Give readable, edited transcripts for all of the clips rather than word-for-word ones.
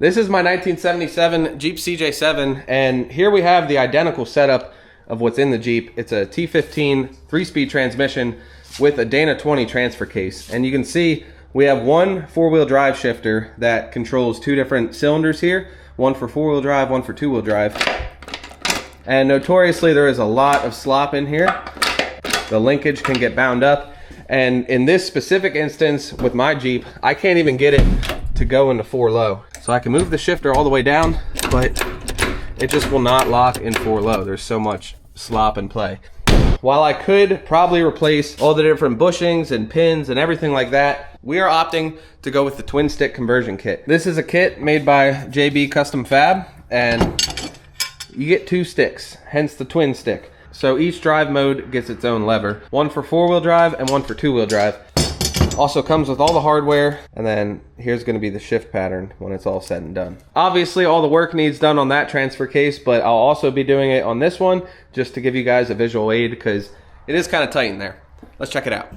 This is my 1977 Jeep CJ-7, and here we have the identical setup of what's in the Jeep. It's a T15 3-speed transmission with a Dana 20 transfer case. And you can see we have one 4-wheel drive shifter that controls two different cylinders here, one for 4-wheel drive, one for 2-wheel drive. And notoriously there is a lot of slop in here. The linkage can get bound up. And in this specific instance with my Jeep, I can't even get it to go into 4 low. So I can move the shifter all the way down, but it just will not lock in 4 low. There's so much slop in play. While I could probably replace all the different bushings and pins and everything like that, we are opting to go with the twin stick conversion kit. This is a kit made by JB Custom Fab, and you get 2 sticks, hence the twin stick. So each drive mode gets its own lever, one for 4-wheel drive and one for 2-wheel drive. Also comes with all the hardware, and then here's going to be the shift pattern when it's all said and done. Obviously all the work needs done on that transfer case, but I'll also be doing it on this one just to give you guys a visual aid because it is kind of tight in there. Let's check it out.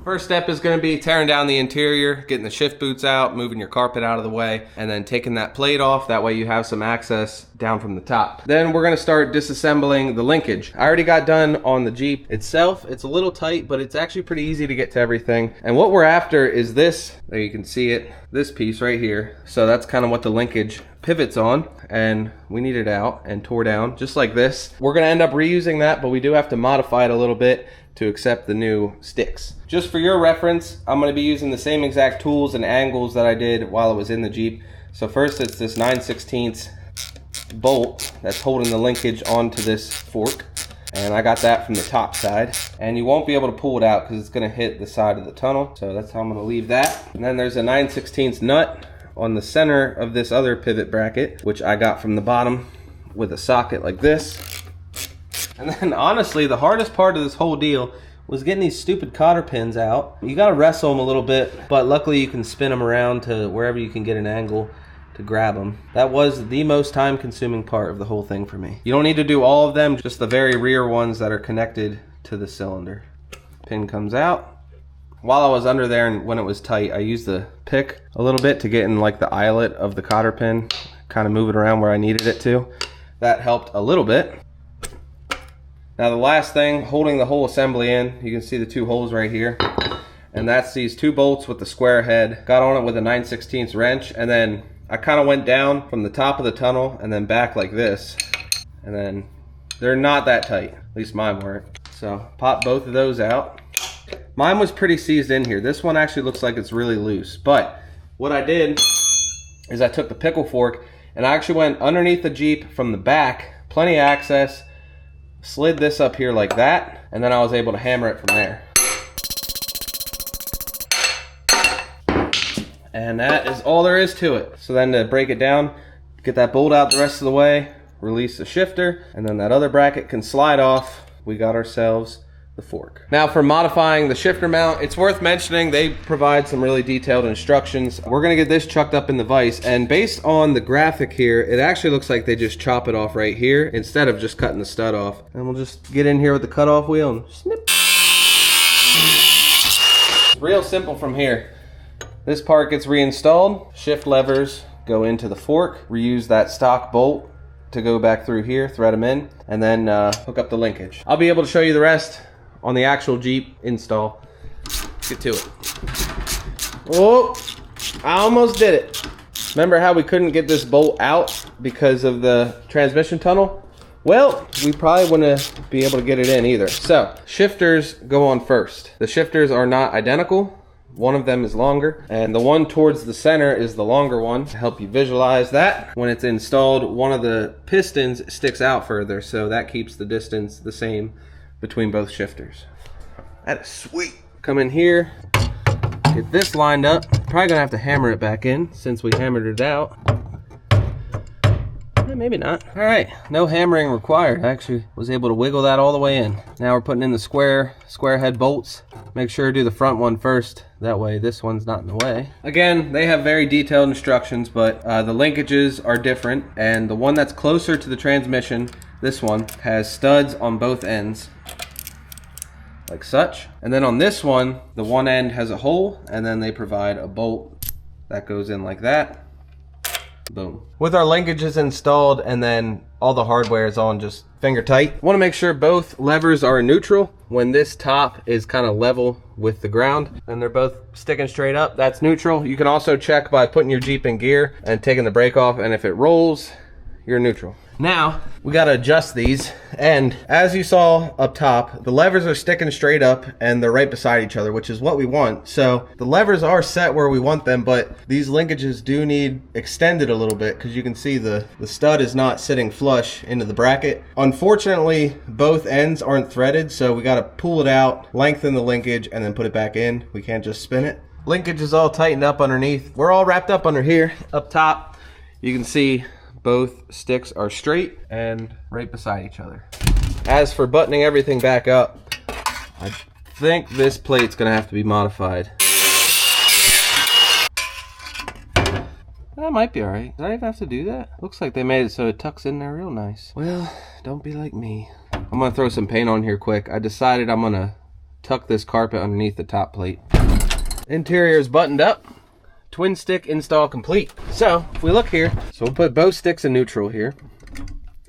First step is going to be tearing down the interior, getting the shift boots out, moving your carpet out of the way, and then taking that plate off. That way you have some access down from the top. Then we're going to start disassembling the linkage. I already got done on the Jeep itself. It's a little tight, but it's actually pretty easy to get to everything. And what we're after is this. There you can see it, this piece right here. So that's kind of what the linkage pivots on, and we need it out and tore down just like this. We're going to end up reusing that, but we do have to modify it a little bit to accept the new sticks. Just for your reference, I'm going to be using the same exact tools and angles that I did while it was in the Jeep. So first it's this 9/16 bolt that's holding the linkage onto this fork, and I got that from the top side, and you won't be able to pull it out because it's going to hit the side of the tunnel. So that's how I'm going to leave that. And then there's a 9/16 nut on the center of this other pivot bracket, which I got from the bottom with a socket like this. And then honestly, the hardest part of this whole deal was getting these stupid cotter pins out. You gotta wrestle them a little bit, but luckily you can spin them around to wherever you can get an angle to grab them. That was the most time consuming part of the whole thing for me. You don't need to do all of them, just the very rear ones that are connected to the cylinder. Pin comes out. While I was under there and when it was tight, I used the pick a little bit to get in like the eyelet of the cotter pin, kind of move it around where I needed it to. That helped a little bit. Now the last thing, holding the whole assembly in, you can see the 2 holes right here. And that's these 2 bolts with the square head. Got on it with a 9/16 wrench, and then I kind of went down from the top of the tunnel and then back like this. And then they're not that tight, at least mine weren't. So pop both of those out. Mine was pretty seized in here. This one actually looks like it's really loose. But what I did is I took the pickle fork and I actually went underneath the Jeep from the back, plenty of access, slid this up here like that, and then I was able to hammer it from there. And that is all there is to it. So then to break it down, get that bolt out the rest of the way, release the shifter, and then that other bracket can slide off. We got ourselves the fork. Now for modifying the shifter mount, it's worth mentioning they provide some really detailed instructions. We're gonna get this chucked up in the vise, and based on the graphic here, it actually looks like they just chop it off right here instead of just cutting the stud off. And we'll just get in here with the cutoff wheel and snip. It's real simple from here. This part gets reinstalled, shift levers go into the fork, reuse that stock bolt to go back through here, thread them in, and then hook up the linkage. I'll be able to show you the rest on the actual Jeep install. Let's get to it. Oh, I almost did it. Remember how we couldn't get this bolt out because of the transmission tunnel? Well, we probably wouldn't be able to get it in either. So, shifters go on first. The shifters are not identical. One of them is longer, and the one towards the center is the longer one. To help you visualize that, when it's installed, one of the pistons sticks out further, so that keeps the distance the same between both shifters. That is sweet. Come in here, get this lined up. Probably gonna have to hammer it back in since we hammered it out. Maybe not. All right, no hammering required. I actually was able to wiggle that all the way in. Now we're putting in the square head bolts. Make sure to do the front one first. That way this one's not in the way. Again, they have very detailed instructions, but the linkages are different. And the one that's closer to the transmission, this one, has studs on both ends. like such. And then on this one, the one end has a hole, and then they provide a bolt that goes in like that. Boom. With our linkages installed and then all the hardware is on just finger tight, want to make sure both levers are in neutral. When this top is kind of level with the ground and they're both sticking straight up, that's neutral. You can also check by putting your Jeep in gear and taking the brake off, and if it rolls, you're neutral. Now we got to adjust these, and as you saw up top, the levers are sticking straight up and they're right beside each other, which is what we want. So the levers are set where we want them, but these linkages do need extended a little bit because you can see the stud is not sitting flush into the bracket. Unfortunately, both ends aren't threaded, so we got to pull it out, lengthen the linkage, and then put it back in. We can't just spin it. Linkage is all tightened up underneath. We're all wrapped up under here. Up top, you can see both sticks are straight and right beside each other. As for buttoning everything back up, I think this plate's gonna have to be modified. That might be all right. Did I even have to do that? Looks like they made it so it tucks in there real nice. Well, don't be like me. I'm gonna throw some paint on here quick. I decided I'm gonna tuck this carpet underneath the top plate. Interior is buttoned up. Twin stick install complete. So if we look here, so we'll put both sticks in neutral here.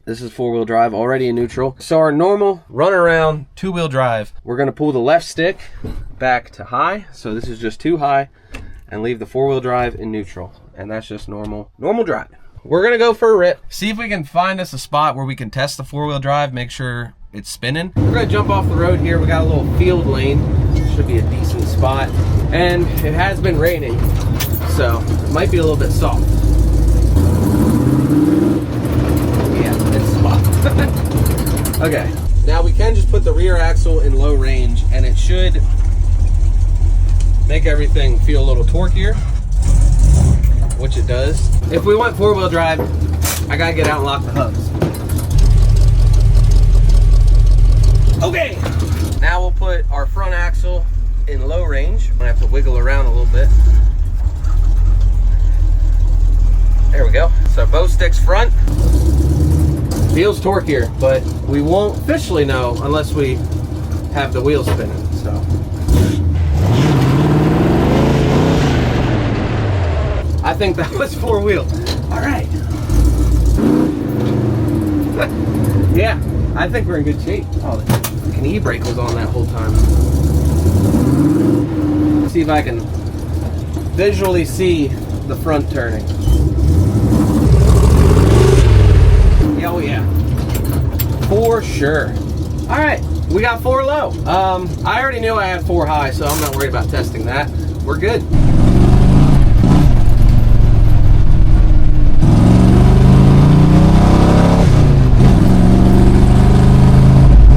This is 4-wheel drive, already in neutral. So our normal run around 2-wheel drive, we're gonna pull the left stick back to high. So this is just 2 high, and leave the 4-wheel drive in neutral. And that's just normal drive. We're gonna go for a rip. See if we can find us a spot where we can test the 4-wheel drive, make sure it's spinning. We're gonna jump off the road here. We got a little field lane. Should be a decent spot. And it has been raining, so it might be a little bit soft. Yeah, it's soft. Okay, now we can just put the rear axle in low range and it should make everything feel a little torqueier, which it does. If we want 4-wheel drive, I gotta get out and lock the hubs. Okay, now we'll put our front axle in low range. I'm gonna have to wiggle around a little bit. There we go. So both sticks front. Feels torqueier, but we won't officially know unless we have the wheels spinning. So I think that was 4-wheel. All right. Yeah, I think we're in good shape. Oh, the fucking e-brake was on that whole time. Let's see if I can visually see the front turning. Oh yeah, for sure. All right, we got 4 low. I already knew I had 4 high, so I'm not worried about testing that. We're good.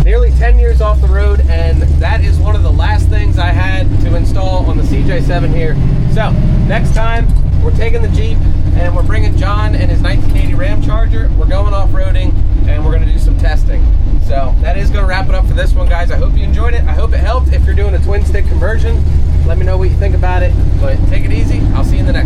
Nearly 10 years off the road, and that is one of the last things I had to install on the CJ-7 here. So next time we're taking the Jeep and we're bringing John and his 1980 Ram Charger. We're going off-roading and we're gonna do some testing. So that is gonna wrap it up for this one, guys. I hope you enjoyed it. I hope it helped. If you're doing a twin stick conversion, let me know what you think about it. But take it easy. I'll see you in the next one.